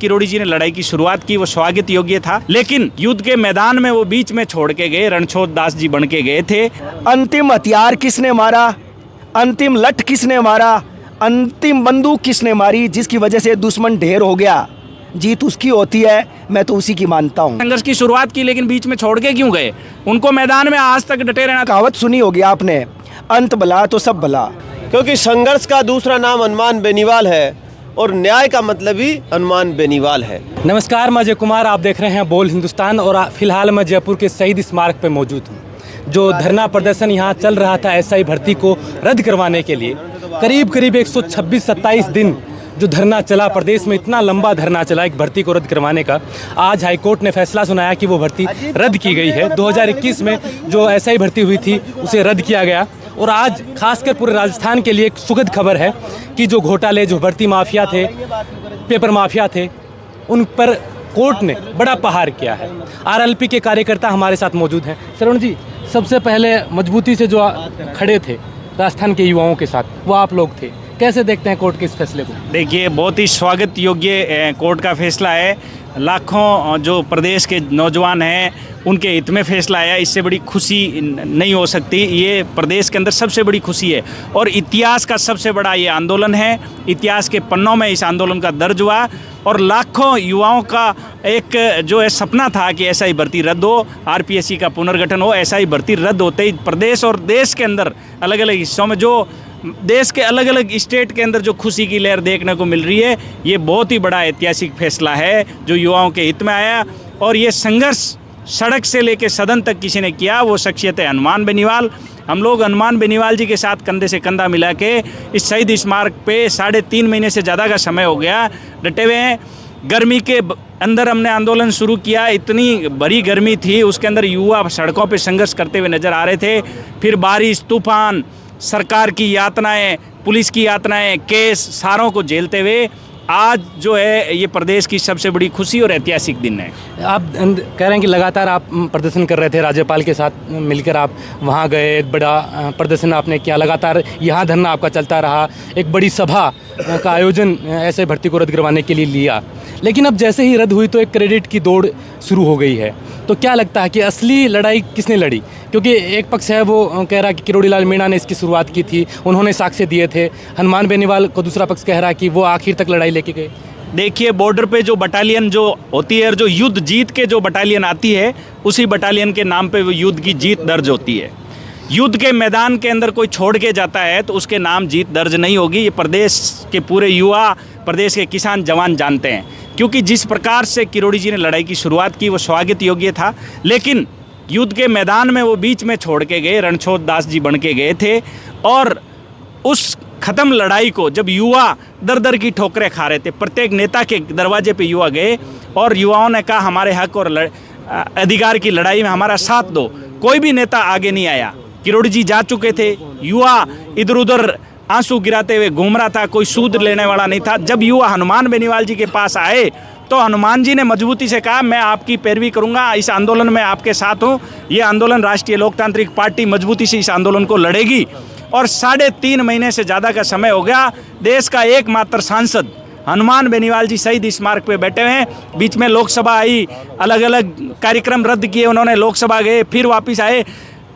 किरोड़ी जी ने लड़ाई की शुरुआत की, वो स्वागत योग्य था, लेकिन युद्ध के मैदान में वो बीच में छोड़ के गए, रणछोड़ दास जी बन के गए थे। अंतिम हथियार किसने मारा, अंतिम लठ किसने मारा, अंतिम बंदूक किसने मारी, जिसकी वजह से दुश्मन ढेर हो गया, जीत उसकी होती है। मैं तो उसी की मानता हूँ। संघर्ष की शुरुआत की लेकिन बीच में छोड़ के क्यों गए? उनको मैदान में आज तक डटे रहना। कहावत सुनी होगी आपने, अंत भला तो सब भला। क्योंकि संघर्ष का दूसरा नाम हनुमान बेनीवाल है और न्याय का मतलब ही हनुमान बेनीवाल है। नमस्कार, मैं अजय कुमार, आप देख रहे हैं बोल हिंदुस्तान और फिलहाल मैं जयपुर के शहीद स्मारक पर मौजूद हूँ। जो धरना प्रदर्शन यहाँ चल रहा था एसआई भर्ती को रद्द करवाने के लिए, करीब 126-27 दिन जो धरना चला, प्रदेश में इतना लंबा धरना चला एक भर्ती को रद्द करवाने का। आज हाईकोर्ट ने फैसला सुनाया कि वो भर्ती रद्द की गई है। 2021 में जो एसआई भर्ती हुई थी उसे रद्द किया गया। और आज खासकर पूरे राजस्थान के लिए एक सुखद खबर है कि जो घोटाले, जो भर्ती माफिया थे, पेपर माफिया थे, उन पर कोर्ट ने बड़ा प्रहार किया है। आरएलपी के कार्यकर्ता हमारे साथ मौजूद हैं। श्रवण जी, सबसे पहले मजबूती से जो खड़े थे राजस्थान के युवाओं के साथ, वो आप लोग थे। कैसे देखते हैं कोर्ट के इस फैसले को? देखिए, बहुत ही स्वागत योग्य कोर्ट का फैसला है। लाखों जो प्रदेश के नौजवान हैं उनके हित में फैसला आया, इससे बड़ी खुशी नहीं हो सकती। ये प्रदेश के अंदर सबसे बड़ी खुशी है और इतिहास का सबसे बड़ा ये आंदोलन है। इतिहास के पन्नों में इस आंदोलन का दर्ज हुआ और लाखों युवाओं का एक जो है सपना था कि एसआई भर्ती रद्द हो, आरपीएससी का पुनर्गठन हो। एसआई भर्ती रद्द होते ही प्रदेश और देश के अंदर अलग अलग हिस्सों में, जो देश के अलग अलग स्टेट के अंदर जो खुशी की लहर देखने को मिल रही है, ये बहुत ही बड़ा ऐतिहासिक फैसला है जो युवाओं के हित में आया। और ये संघर्ष सड़क से लेकर सदन तक किसी ने किया, वो शख्सियत है हनुमान बेनीवाल। हम लोग हनुमान बेनीवाल जी के साथ कंधे से कंधा मिला के इस शहीद स्मारक पे 3.5 महीने से ज़्यादा का समय हो गया डटे हुए हैं। गर्मी के अंदर हमने आंदोलन शुरू किया, इतनी बड़ी गर्मी थी, उसके अंदर युवा सड़कों पे संघर्ष करते हुए नज़र आ रहे थे। फिर बारिश, तूफान, सरकार की यातनाएं, पुलिस की यातनाएं, केस, सारों को झेलते हुए आज जो है ये प्रदेश की सबसे बड़ी खुशी और ऐतिहासिक दिन है। आप कह रहे हैं कि लगातार आप प्रदर्शन कर रहे थे, राज्यपाल के साथ मिलकर आप वहाँ गए, एक बड़ा प्रदर्शन आपने किया, लगातार यहाँ धरना आपका चलता रहा, एक बड़ी सभा का आयोजन ऐसे भर्ती को रद्द करवाने के लिए लिया। लेकिन अब जैसे ही रद्द हुई तो एक क्रेडिट की दौड़ शुरू हो गई है। तो क्या लगता है कि असली लड़ाई किसने लड़ी? क्योंकि एक पक्ष है वो कह रहा कि किरोड़ी लाल मीणा ने इसकी शुरुआत की थी, उन्होंने साक्ष्य दिए थे। हनुमान बेनीवाल को दूसरा पक्ष कह रहा कि वो आखिर तक लड़ाई लेके गए। देखिए, बॉर्डर पे जो बटालियन जो होती है और जो युद्ध जीत के जो बटालियन आती है, उसी बटालियन के नाम पे वो युद्ध की जीत दर्ज होती है। युद्ध के मैदान के अंदर कोई छोड़ के जाता है तो उसके नाम जीत दर्ज नहीं होगी। ये प्रदेश के पूरे युवा, प्रदेश के किसान जवान जानते हैं, क्योंकि जिस प्रकार से किरोड़ी जी ने लड़ाई की शुरुआत की वो स्वागत योग्य था, लेकिन युद्ध के मैदान में वो बीच में छोड़ के गए, रणछोड़ दास जी बन के गए थे। और उस ख़त्म लड़ाई को जब युवा दर दर की ठोकरें खा रहे थे, प्रत्येक नेता के दरवाजे पे युवा गए और युवाओं ने कहा हमारे हक और अधिकार की लड़ाई में हमारा साथ दो। कोई भी नेता आगे नहीं आया। किरोड़ी जी जा चुके थे, युवा इधर उधर आंसू गिराते हुए घूम रहा था, कोई सूद लेने वाला नहीं था। जब युवा हनुमान बेनीवाल जी के पास आए तो हनुमान जी ने मजबूती से कहा मैं आपकी पैरवी करूंगा, इस आंदोलन में आपके साथ हूं। ये आंदोलन राष्ट्रीय लोकतांत्रिक पार्टी मजबूती से इस आंदोलन को लड़ेगी। और 3.5 महीने से ज़्यादा का समय हो गया, देश का एकमात्र सांसद हनुमान बेनीवाल जी शहीद स्मारक पे बैठे हुए हैं। बीच में लोकसभा आई, अलग अलग कार्यक्रम रद्द किए उन्होंने, लोकसभा गए, फिर वापस आए।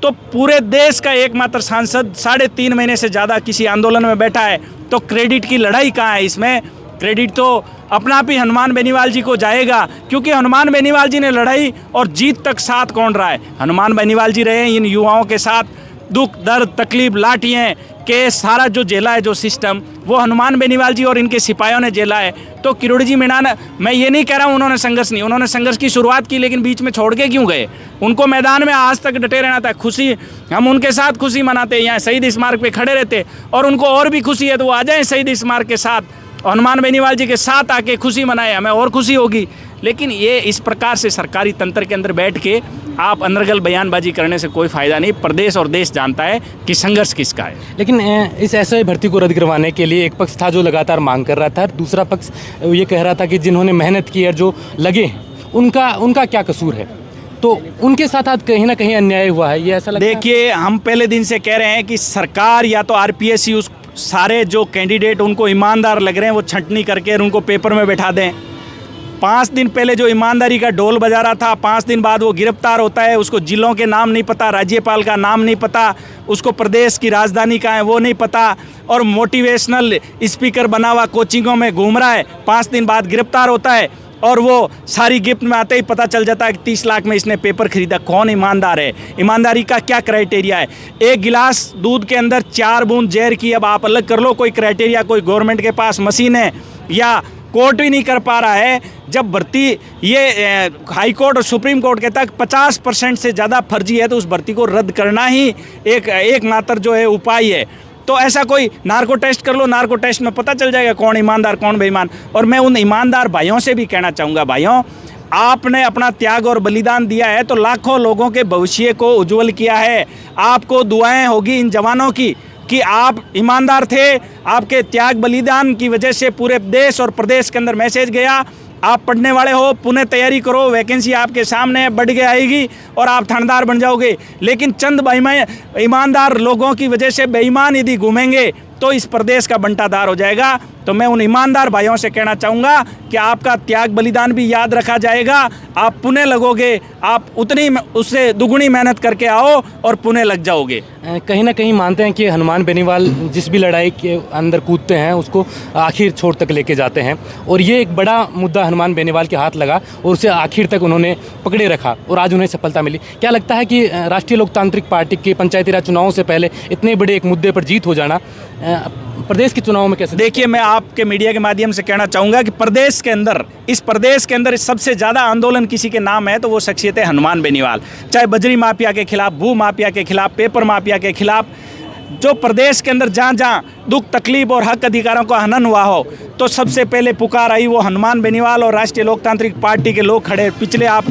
तो पूरे देश का एकमात्र सांसद 3.5 महीने से ज़्यादा किसी आंदोलन में बैठा है, तो क्रेडिट की लड़ाई कहाँ है इसमें? क्रेडिट तो अपना आप ही हनुमान बेनीवाल जी को जाएगा, क्योंकि हनुमान बेनीवाल जी ने लड़ाई और जीत तक साथ कौन रहा है? हनुमान बेनीवाल जी रहे हैं इन युवाओं के साथ। दुख, दर्द, तकलीफ, लाठियाँ, केस, सारा जो झेला है, जो सिस्टम, वो हनुमान बेनीवाल जी और इनके सिपाहियों ने झेला है। तो किरोड़ी जी मीणा ने, मैं ये नहीं कह रहा हूँ उन्होंने संघर्ष नहीं, उन्होंने संघर्ष की शुरुआत की, लेकिन बीच में छोड़ के क्यों गए? उनको मैदान में आज तक डटे रहना था। खुशी, हम उनके साथ खुशी मनाते, यहाँ शहीद स्मारक पे खड़े रहते, और उनको और भी खुशी है तो वो आ जाएँ शहीद स्मारक के साथ, हनुमान बेनीवाल जी के साथ आके खुशी मनाए, हमें और खुशी होगी। लेकिन ये इस प्रकार से सरकारी तंत्र के अंदर बैठ के आप अनर्गल बयानबाजी करने से कोई फ़ायदा नहीं। प्रदेश और देश जानता है कि संघर्ष किसका है। लेकिन इस एसआई भर्ती को रद्द करवाने के लिए एक पक्ष था जो लगातार मांग कर रहा था, दूसरा पक्ष ये कह रहा था कि जिन्होंने मेहनत की है, जो लगे हैं, उनका क्या कसूर है? तो उनके साथ आज कहीं ना कहीं अन्याय हुआ है, ये ऐसा लगता है? देखिए, हम पहले दिन से कह रहे हैं कि सरकार या तो आरपीएससी उस सारे जो कैंडिडेट उनको ईमानदार लग रहे हैं वो छंटनी करके उनको पेपर में बैठा दें, 5 दिन पहले जो ईमानदारी का ढोल बजा रहा था, 5 दिन बाद वो गिरफ्तार होता है, उसको जिलों के नाम नहीं पता, राज्यपाल का नाम नहीं पता, उसको प्रदेश की राजधानी कहाँ है वो नहीं पता, और मोटिवेशनल स्पीकर बना हुआ कोचिंगों में घूम रहा है, 5 दिन बाद गिरफ्तार होता है, और वो सारी गिफ्ट में आते ही पता चल जाता है कि 30 लाख में इसने पेपर खरीदा। कौन ईमानदार है? ईमानदारी का क्या क्राइटेरिया है? एक गिलास दूध के अंदर 4 बूंद जहर की, अब आप अलग कर लो कोई क्राइटेरिया, कोई गवर्नमेंट के पास मशीन है या कोर्ट भी नहीं कर पा रहा है। जब भर्ती ये हाई कोर्ट और सुप्रीम कोर्ट के तक 50% से ज़्यादा फर्जी है तो उस भर्ती को रद्द करना ही एक मात्र जो है उपाय है। तो ऐसा कोई नार्को टेस्ट कर लो, नार्को टेस्ट में पता चल जाएगा कौन ईमानदार कौन बेईमान। और मैं उन ईमानदार भाइयों से भी कहना चाहूँगा, भाइयों आपने अपना त्याग और बलिदान दिया है तो लाखों लोगों के भविष्य को उज्जवल किया है। आपको दुआएं होगी इन जवानों की कि आप ईमानदार थे, आपके त्याग बलिदान की वजह से पूरे देश और प्रदेश के अंदर मैसेज गया। आप पढ़ने वाले हो, पुनः तैयारी करो, वैकेंसी आपके सामने बढ़ के आएगी और आप थानेदार बन जाओगे। लेकिन चंद ईमानदार लोगों की वजह से बेईमान यदि घूमेंगे तो इस प्रदेश का बंटाधार हो जाएगा। तो मैं उन ईमानदार भाइयों से कहना चाहूँगा कि आपका त्याग बलिदान भी याद रखा जाएगा। आप पुणे लगोगे, आप उतनी उससे दुगुनी मेहनत करके आओ और पुणे लग जाओगे। कहीं ना कहीं मानते हैं कि हनुमान बेनीवाल जिस भी लड़ाई के अंदर कूदते हैं उसको आखिर छोर तक लेके जाते हैं, और ये एक बड़ा मुद्दा हनुमान बेनीवाल के हाथ लगा और उसे आखिर तक उन्होंने पकड़े रखा और आज उन्हें सफलता मिली। क्या लगता है कि राष्ट्रीय लोकतांत्रिक पार्टी के पंचायती राज चुनावों से पहले इतने बड़े एक मुद्दे पर जीत हो जाना प्रदेश के चुनाव में कैसे? देखिए, मैं आपके मीडिया के माध्यम से कहना चाहूँगा कि प्रदेश के अंदर सबसे ज़्यादा आंदोलन किसी के नाम है तो वो शख्सियत है हनुमान बेनीवाल। चाहे बजरी माफिया के खिलाफ, भू माफिया के खिलाफ, पेपर माफिया के खिलाफ, जो प्रदेश के अंदर जहाँ जहाँ दुख तकलीफ और हक अधिकारों का हनन हुआ हो तो सबसे पहले पुकार आई वो हनुमान बेनीवाल और राष्ट्रीय लोकतांत्रिक पार्टी के लोग खड़े। पिछले आप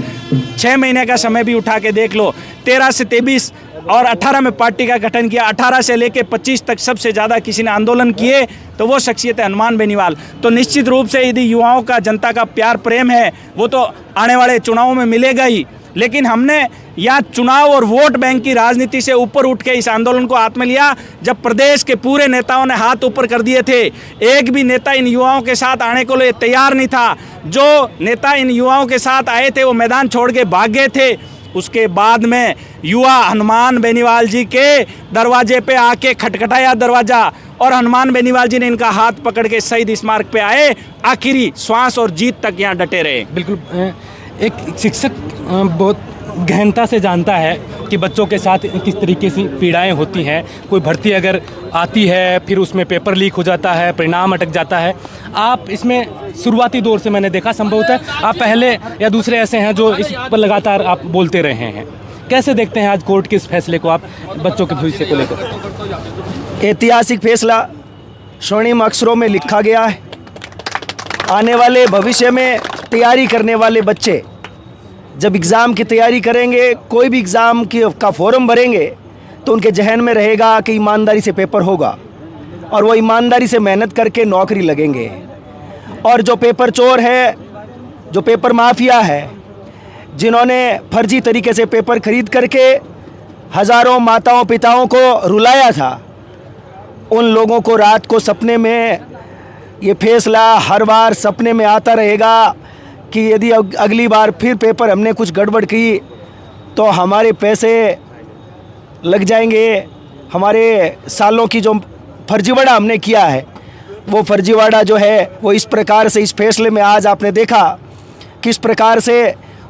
6 महीने का समय भी उठा के देख लो, 13 से 23 और 18 में पार्टी का गठन किया, 18 से लेकर 25 तक सबसे ज़्यादा किसी ने आंदोलन किए तो वो शख्सियत है हनुमान बेनीवाल। तो निश्चित रूप से यदि युवाओं का, जनता का प्यार प्रेम है वो तो आने वाले चुनावों में मिलेगा ही। लेकिन हमने यहाँ चुनाव और वोट बैंक की राजनीति से ऊपर उठ के इस आंदोलन को हाथ में लिया। जब प्रदेश के पूरे नेताओं ने हाथ ऊपर कर दिए थे, एक भी नेता इन युवाओं के साथ आने को लिए तैयार नहीं था। जो नेता इन युवाओं के साथ आए थे वो मैदान छोड़ के भाग गए थे। उसके बाद में युवा हनुमान बेनीवाल जी के दरवाजे पे आके खटखटाया दरवाज़ा और हनुमान बेनीवाल जी ने इनका हाथ पकड़ के शहीद स्मारक पे आए, आखिरी श्वास और जीत तक यहाँ डटे रहे। बिल्कुल, एक शिक्षक बहुत गहनता से जानता है कि बच्चों के साथ किस तरीके से पीड़ाएं होती हैं। कोई भर्ती अगर आती है फिर उसमें पेपर लीक हो जाता है, परिणाम अटक जाता है। आप इसमें शुरुआती दौर से मैंने देखा, संभवतः आप पहले या दूसरे ऐसे हैं जो इस पर लगातार आप बोलते रहे हैं। कैसे देखते हैं आज कोर्ट के इस फैसले को, आप बच्चों के भविष्य को लेकर? ऐतिहासिक फैसला स्वर्णिम अक्षरों में लिखा गया है। आने वाले भविष्य में तैयारी करने वाले बच्चे जब एग्ज़ाम की तैयारी करेंगे, कोई भी एग्ज़ाम का फॉर्म भरेंगे तो उनके जहन में रहेगा कि ईमानदारी से पेपर होगा और वो ईमानदारी से मेहनत करके नौकरी लगेंगे। और जो पेपर चोर है, जो पेपर माफिया है, जिन्होंने फर्जी तरीके से पेपर खरीद करके हज़ारों माताओं पिताओं को रुलाया था, उन लोगों को रात को सपने में ये फैसला हर बार सपने में आता रहेगा कि यदि अगली बार फिर पेपर हमने कुछ गड़बड़ की तो हमारे पैसे लग जाएंगे। हमारे सालों की जो फर्जीवाड़ा हमने किया है वो फर्जीवाड़ा जो है वो इस प्रकार से इस फैसले में आज आपने देखा किस प्रकार से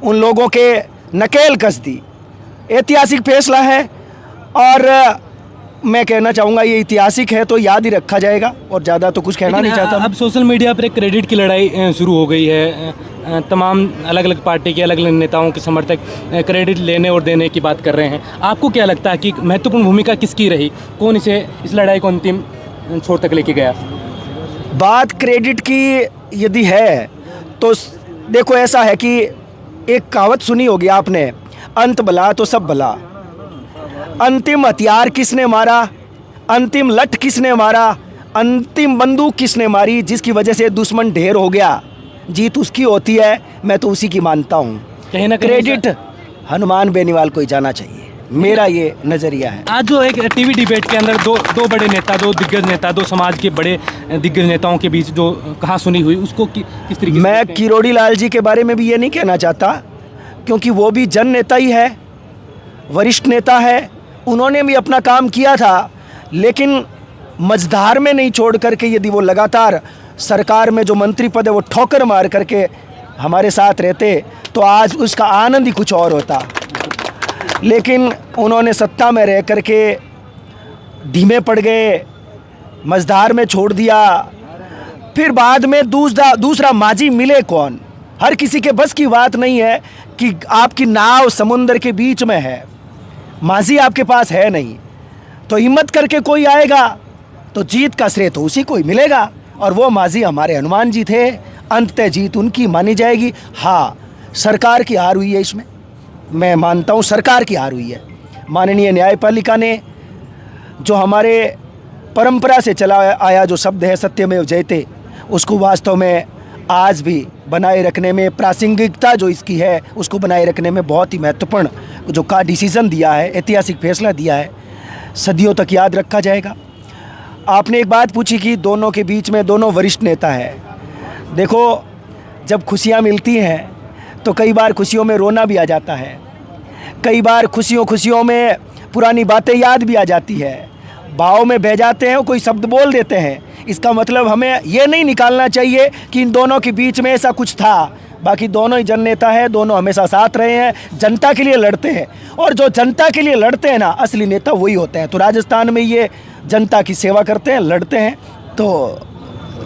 उन लोगों के नकेल कस दी। ऐतिहासिक फैसला है और मैं कहना चाहूँगा ये ऐतिहासिक है तो याद ही रखा जाएगा और ज़्यादा तो कुछ कहना नहीं चाहता। अब सोशल मीडिया पर एक क्रेडिट की लड़ाई शुरू हो गई है। तमाम अलग अलग पार्टी के अलग अलग नेताओं के समर्थक क्रेडिट लेने और देने की बात कर रहे हैं। आपको क्या लगता है कि महत्वपूर्ण भूमिका किसकी रही, कौन इस लड़ाई को अंतिम छोर तक लेके गया? बात क्रेडिट की यदि है तो देखो, ऐसा है कि एक कहावत सुनी होगी आपने, अंत भला तो सब भला। अंतिम हथियार किसने मारा, अंतिम लठ किसने मारा, अंतिम बंदूक किसने मारी, जिसकी वजह से दुश्मन ढेर हो गया, जीत उसकी होती है। मैं तो उसी की मानता हूँ। कहीं ना कहीं क्रेडिट हनुमान बेनीवाल को ही जाना चाहिए। मेरा ये नज़रिया है। आज जो एक टीवी डिबेट के अंदर दो बड़े नेता, दो दिग्गज नेता, दो समाज के बड़े दिग्गज नेताओं के बीच जो कहा सुनी हुई, उसको किस तरीके से मैं देखते हैं? किरोड़ी लाल जी के बारे में भी ये नहीं कहना चाहता, क्योंकि वो भी जन नेता ही है, वरिष्ठ नेता है, उन्होंने भी अपना काम किया था, लेकिन मझधार में नहीं छोड़ करके यदि वो लगातार सरकार में जो मंत्री पद है वो ठोकर मार करके हमारे साथ रहते तो आज उसका आनंद ही कुछ और होता। लेकिन उन्होंने सत्ता में रह करके धीमे पड़ गए, मझधार में छोड़ दिया, फिर बाद में दूसरा माजी मिले कौन? हर किसी के बस की बात नहीं है कि आपकी नाव समुंदर के बीच में है, माजी आपके पास है नहीं, तो हिम्मत करके कोई आएगा तो जीत का श्रेय तो उसी को ही मिलेगा। और वो माजी हमारे हनुमान जी थे, अंततः जीत उनकी मानी जाएगी। हाँ, सरकार की हार हुई है, इसमें मैं मानता हूँ सरकार की हार हुई है। माननीय न्यायपालिका ने जो हमारे परंपरा से चला आया जो शब्द है सत्यमेव जयते, उसको वास्तव में आज भी बनाए रखने में, प्रासंगिकता जो इसकी है उसको बनाए रखने में बहुत ही महत्वपूर्ण जो का डिसीज़न दिया है, ऐतिहासिक फैसला दिया है, सदियों तक याद रखा जाएगा। आपने एक बात पूछी कि दोनों के बीच में दोनों वरिष्ठ नेता हैं। देखो, जब खुशियाँ मिलती हैं तो कई बार खुशियों में रोना भी आ जाता है, कई बार खुशियों में पुरानी बातें याद भी आ जाती है, भाव में बह जाते हैं, कोई शब्द बोल देते हैं। इसका मतलब हमें ये नहीं निकालना चाहिए कि इन दोनों के बीच में ऐसा कुछ था। बाकी दोनों ही जन नेता है, दोनों हमेशा साथ रहे हैं, जनता के लिए लड़ते हैं, और जो जनता के लिए लड़ते हैं ना, असली नेता वही होते हैं। तो राजस्थान में ये जनता की सेवा करते हैं, लड़ते हैं, तो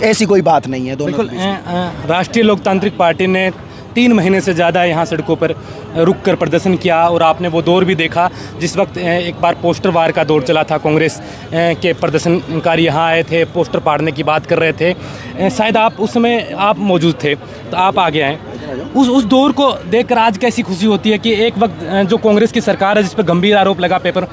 ऐसी कोई बात नहीं है दोनों। बिल्कुल। राष्ट्रीय लोकतांत्रिक पार्टी ने 3 महीने से ज़्यादा यहाँ सड़कों पर रुक कर प्रदर्शन किया, और आपने वो दौर भी देखा जिस वक्त एक बार पोस्टर वार का दौर चला था, कांग्रेस के प्रदर्शनकारी यहाँ आए थे, पोस्टर फाड़ने की बात कर रहे थे। शायद आप उस समय आप मौजूद थे, तो आप आगे आए। उस दौर को देखकर आज कैसी खुशी होती है कि एक वक्त जो कांग्रेस की सरकार है जिस पर गंभीर आरोप लगा पेपर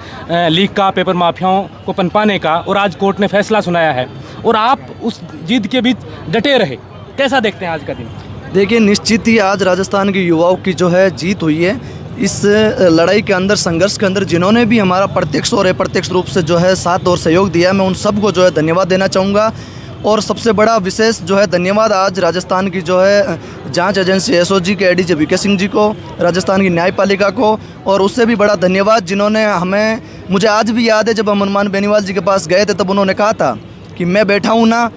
लीक का, पेपर माफियाओं को पनपाने का, और आज कोर्ट ने फैसला सुनाया है और आप उस जीत के बीच डटे रहे, कैसा देखते हैं आज का दिन? देखिए, निश्चित ही आज राजस्थान के युवाओं की जो है जीत हुई है। इस लड़ाई के अंदर, संघर्ष के अंदर जिन्होंने भी हमारा प्रत्यक्ष और अप्रत्यक्ष रूप से जो है साथ और सहयोग दिया, मैं उन सबको जो है धन्यवाद देना चाहूँगा। और सबसे बड़ा विशेष जो है धन्यवाद आज राजस्थान की जो है जांच एजेंसी एसओजी के एडीजी वीके सिंह जी को, राजस्थान की न्यायपालिका को, और उससे भी बड़ा धन्यवाद जिन्होंने मुझे आज भी याद है जब हम हनुमान बेनीवाल जी के पास गए थे, तब उन्होंने कहा था कि मैं बैठा हूँ ना,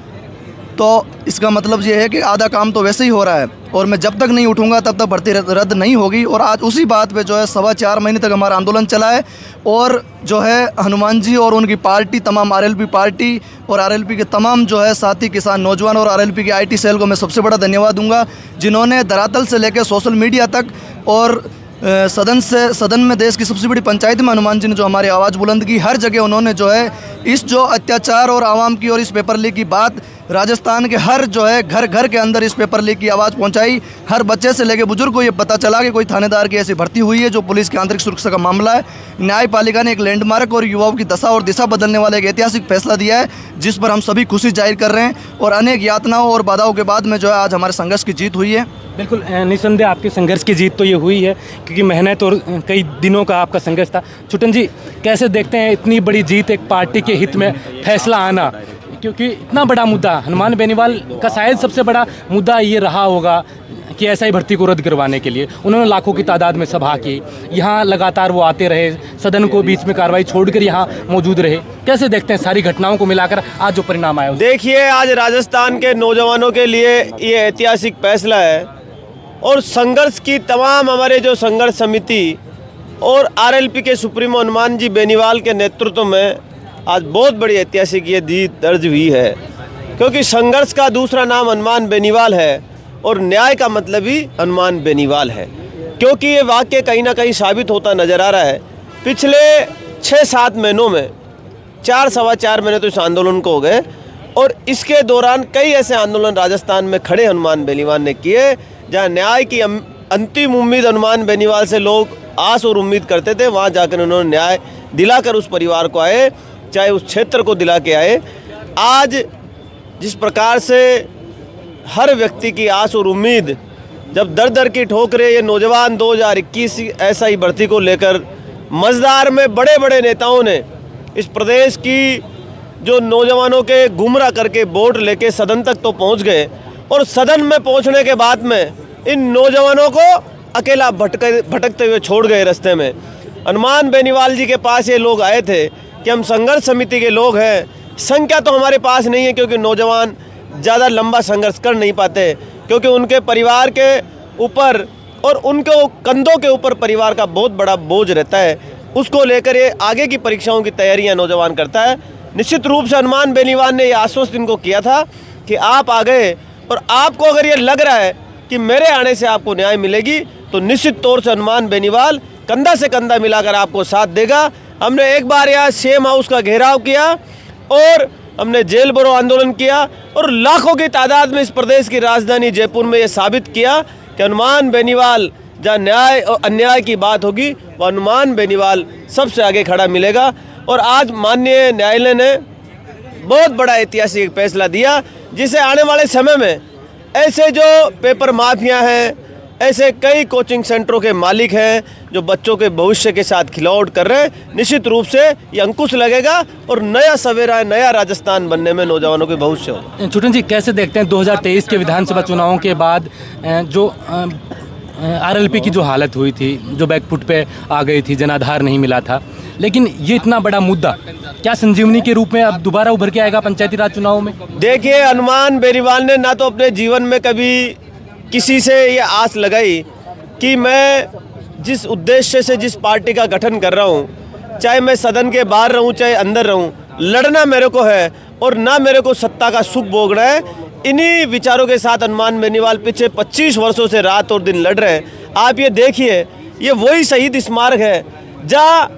तो इसका मतलब ये है कि आधा काम तो वैसे ही हो रहा है, और मैं जब तक नहीं उठूंगा तब तक भर्ती रद्द नहीं होगी। और आज उसी बात पे जो है 4.25 महीने तक हमारा आंदोलन चला है, और जो है हनुमान जी और उनकी पार्टी, तमाम आरएलपी पार्टी और आरएलपी के तमाम जो है साथी किसान नौजवान और आरएलपी के आईटी सेल को मैं सबसे बड़ा धन्यवाद दूंगा, जिन्होंने धरातल से लेकर सोशल मीडिया तक और सदन में, देश की सबसे बड़ी पंचायत में हनुमान जी ने जो हमारी आवाज़ बुलंद की, हर जगह उन्होंने जो है इस जो अत्याचार और आवाम की और इस पेपर लीक की बात, राजस्थान के हर जो है घर घर के अंदर इस पेपर लीक की आवाज़ पहुंचाई। हर बच्चे से लेकर बुजुर्ग को ये पता चला कि कोई थानेदार की ऐसी भर्ती हुई है जो पुलिस की आंतरिक सुरक्षा का मामला है। न्यायपालिका ने एक लैंडमार्क और युवाओं की दशा और दिशा बदलने वाला एक ऐतिहासिक फैसला दिया है, जिस पर हम सभी खुशी जाहिर कर रहे हैं। और अनेक यातनाओं और बाधाओं के बाद में जो है आज हमारे संघर्ष की जीत हुई है। बिल्कुल, निसंदेह आपके संघर्ष की जीत तो ये हुई है, क्योंकि मेहनत और कई दिनों का आपका संघर्ष था। छुटन जी, कैसे देखते हैं इतनी बड़ी जीत, एक पार्टी के हित में फैसला आना, क्योंकि इतना बड़ा मुद्दा हनुमान बेनीवाल का शायद सबसे बड़ा मुद्दा ये रहा होगा कि एसआई भर्ती को रद्द करवाने के लिए उन्होंने लाखों की तादाद में सभा की, यहाँ लगातार वो आते रहे, सदन को बीच में कार्रवाई छोड़कर यहाँ मौजूद रहे। कैसे देखते हैं सारी घटनाओं को मिलाकर आज जो परिणाम आया? देखिए, आज राजस्थान के नौजवानों के लिए ये ऐतिहासिक फैसला है, और संघर्ष की तमाम हमारे जो संघर्ष समिति और आरएलपी के सुप्रीमो हनुमान जी बेनीवाल के नेतृत्व में आज बहुत बड़ी ऐतिहासिक ये जीत दर्ज हुई है, क्योंकि संघर्ष का दूसरा नाम हनुमान बेनीवाल है और न्याय का मतलब ही हनुमान बेनीवाल है। क्योंकि ये वाक्य कहीं ना कहीं साबित होता नज़र आ रहा है। पिछले 6-7 महीनों में 4-4.25 महीने तो इस आंदोलन को हो गए, और इसके दौरान कई ऐसे आंदोलन राजस्थान में खड़े हनुमान बेनीवाल ने किए, जहाँ न्याय की अंतिम उम्मीद हनुमान बेनीवाल से लोग आस और उम्मीद करते थे। वहाँ जाकर उन्होंने न्याय दिलाकर उस परिवार को आए, चाहे उस क्षेत्र को दिला के आए। आज जिस प्रकार से हर व्यक्ति की आस और उम्मीद, जब दर दर की ठोकरें ये नौजवान 2021 एसआई भर्ती को लेकर मज़दार में बड़े बड़े नेताओं ने इस प्रदेश की जो नौजवानों के गुमराह करके वोट लेके सदन तक तो पहुंच गए, और सदन में पहुंचने के बाद में इन नौजवानों को अकेला भटकते हुए छोड़ गए रास्ते में। हनुमान बेनीवाल जी के पास ये लोग आए थे कि हम संघर्ष समिति के लोग हैं, संख्या तो हमारे पास नहीं है क्योंकि नौजवान ज़्यादा लंबा संघर्ष कर नहीं पाते, क्योंकि उनके परिवार के ऊपर और उनके कंधों के ऊपर परिवार का बहुत बड़ा बोझ रहता है। उसको लेकर ये आगे की परीक्षाओं की तैयारियां नौजवान करता है। निश्चित रूप से हनुमान बेनीवाल ने ये आश्वस्त इनको किया था कि आप आ गए और आपको अगर ये लग रहा है कि मेरे आने से आपको न्याय मिलेगी, तो निश्चित तौर से हनुमान बेनीवाल कंधा से कंधा मिलाकर आपको साथ देगा। हमने एक बार यहाँ सेम हाउस का घेराव किया और हमने जेल भरो आंदोलन किया और लाखों की तादाद में इस प्रदेश की राजधानी जयपुर में ये साबित किया कि हनुमान बेनीवाल जहाँ न्याय और अन्याय की बात होगी वह हनुमान बेनीवाल सबसे आगे खड़ा मिलेगा। और आज माननीय न्यायालय ने बहुत बड़ा ऐतिहासिक फैसला दिया, जिसे आने वाले समय में ऐसे जो पेपर माफिया हैं, ऐसे कई कोचिंग सेंटरों के मालिक हैं जो बच्चों के भविष्य के साथ खिलवाड़ कर रहे हैं, निश्चित रूप से ये अंकुश लगेगा और नया सवेरा, नया राजस्थान बनने में नौजवानों के भविष्य होगा। छोटन जी, कैसे देखते हैं 2023 के विधानसभा चुनावों के बाद जो आरएलपी की जो हालत हुई थी, जो बैकफुट पे आ गई थी, जनाधार नहीं मिला था, लेकिन ये इतना बड़ा मुद्दा क्या संजीवनी के रूप में अब दोबारा उभर के आएगा पंचायती राज चुनाव में? देखिए, हनुमान बेनीवाल ने ना तो अपने जीवन में कभी किसी से ये आस लगाई कि मैं जिस उद्देश्य से जिस पार्टी का गठन कर रहा हूँ, चाहे मैं सदन के बाहर रहूँ चाहे अंदर रहूँ, लड़ना मेरे को है और ना मेरे को सत्ता का सुख भोगना है। इन्हीं विचारों के साथ हनुमान बेनीवाल पिछले 25 वर्षों से रात और दिन लड़ रहे हैं। आप ये देखिए, ये वही शहीद स्मारक है जहाँ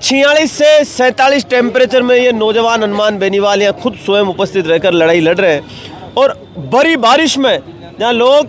46 से 47 टेम्परेचर में ये नौजवान हनुमान बेनीवाल यहाँ खुद स्वयं उपस्थित रहकर लड़ाई लड़ रहे हैं। और बड़ी बारिश में जहाँ लोग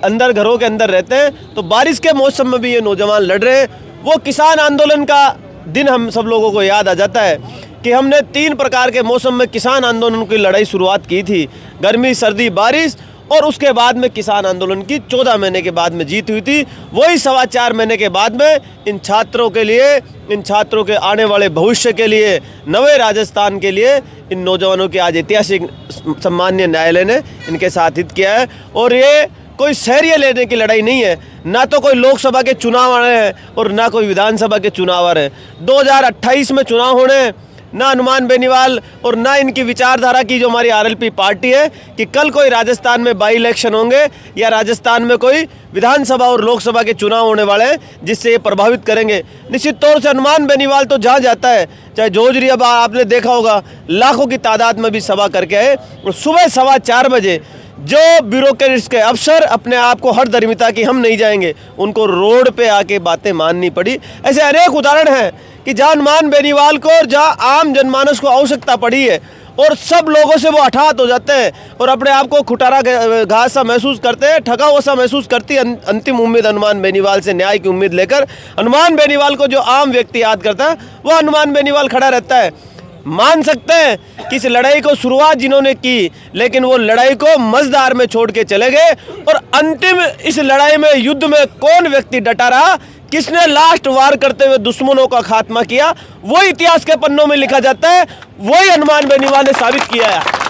अंदर घरों के अंदर रहते हैं, तो बारिश के मौसम में भी ये नौजवान लड़ रहे हैं। वो किसान आंदोलन का दिन हम सब लोगों को याद आ जाता है कि हमने 3 प्रकार के मौसम में किसान आंदोलन की लड़ाई शुरुआत की थी, गर्मी, सर्दी, बारिश, और उसके बाद में किसान आंदोलन की 14 महीने के बाद में जीत हुई थी। वही 4.25 महीने के बाद में इन छात्रों के लिए, इन छात्रों के आने वाले भविष्य के लिए, नवे राजस्थान के लिए इन नौजवानों की आज ऐतिहासिक सम्माननीय न्यायालय ने इनके साथ हित किया है। और ये कोई शहरिया लेने की लड़ाई नहीं है, ना तो कोई लोकसभा के चुनाव आ रहे हैं और ना कोई विधानसभा के चुनाव आ रहे हैं। 2028 में चुनाव होने हैं, ना हनुमान बेनीवाल और ना इनकी विचारधारा की जो हमारी आरएलपी पार्टी है कि कल कोई राजस्थान में बाई इलेक्शन होंगे या राजस्थान में कोई विधानसभा और लोकसभा के चुनाव होने वाले हैं जिससे ये प्रभावित करेंगे। निश्चित तौर से हनुमान बेनीवाल तो जहाँ जाता है, चाहे जोजरी, अब आपने देखा होगा लाखों की तादाद में भी सभा करके आए, और सुबह 4:15 बजे जो ब्यूरोक्रेट्स के अफसर अपने आप को हर दरमिता की हम नहीं जाएंगे, उनको रोड पे आके बातें माननी पड़ी। ऐसे अनेक उदाहरण हैं कि जहाँ हनुमान बेनीवाल को और जहाँ आम जनमानस को आवश्यकता पड़ी है और सब लोगों से वो हठात हो जाते हैं और अपने आप को खुटारा घास सा महसूस करते हैं, ठगा हुआ सा महसूस करती है। अंतिम उम्मीद हनुमान बेनीवाल से न्याय की उम्मीद लेकर हनुमान बेनीवाल को जो आम व्यक्ति याद करता है वह हनुमान बेनीवाल खड़ा रहता है। मान सकते हैं कि इस लड़ाई को शुरुआत जिन्होंने की, लेकिन वो लड़ाई को मझधार में छोड़ के चले गए और अंतिम इस लड़ाई में, युद्ध में कौन व्यक्ति डटा रहा, किसने लास्ट वार करते हुए दुश्मनों का खात्मा किया, वही इतिहास के पन्नों में लिखा जाता है, वही हनुमान बेनीवाल ने साबित किया है।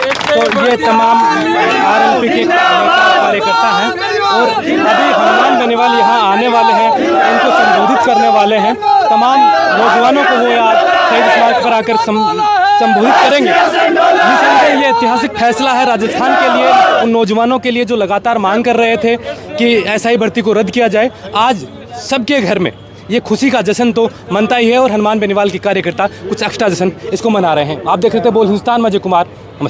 तो ये तमाम आरएलपी के कार्यकर्ता हैं और अभी हनुमान बेनीवाल यहाँ आने वाले हैं, उनको संबोधित करने वाले हैं। तमाम नौजवानों को वो आज शहीद स्मारक पर आकर संबोधित करेंगे। निसंदेह ये ऐतिहासिक फैसला है राजस्थान के लिए, उन नौजवानों के लिए जो लगातार मांग कर रहे थे कि एसआई भर्ती को रद्द किया जाए। आज सबके घर में ये खुशी का जश्न तो मनता ही है और हनुमान बेनीवाल के कार्यकर्ता कुछ एक्स्ट्रा जश्न इसको मना रहे हैं। आप देख रहे थे बोल हिंदुस्तान में अजय कुमार। नमस्कार।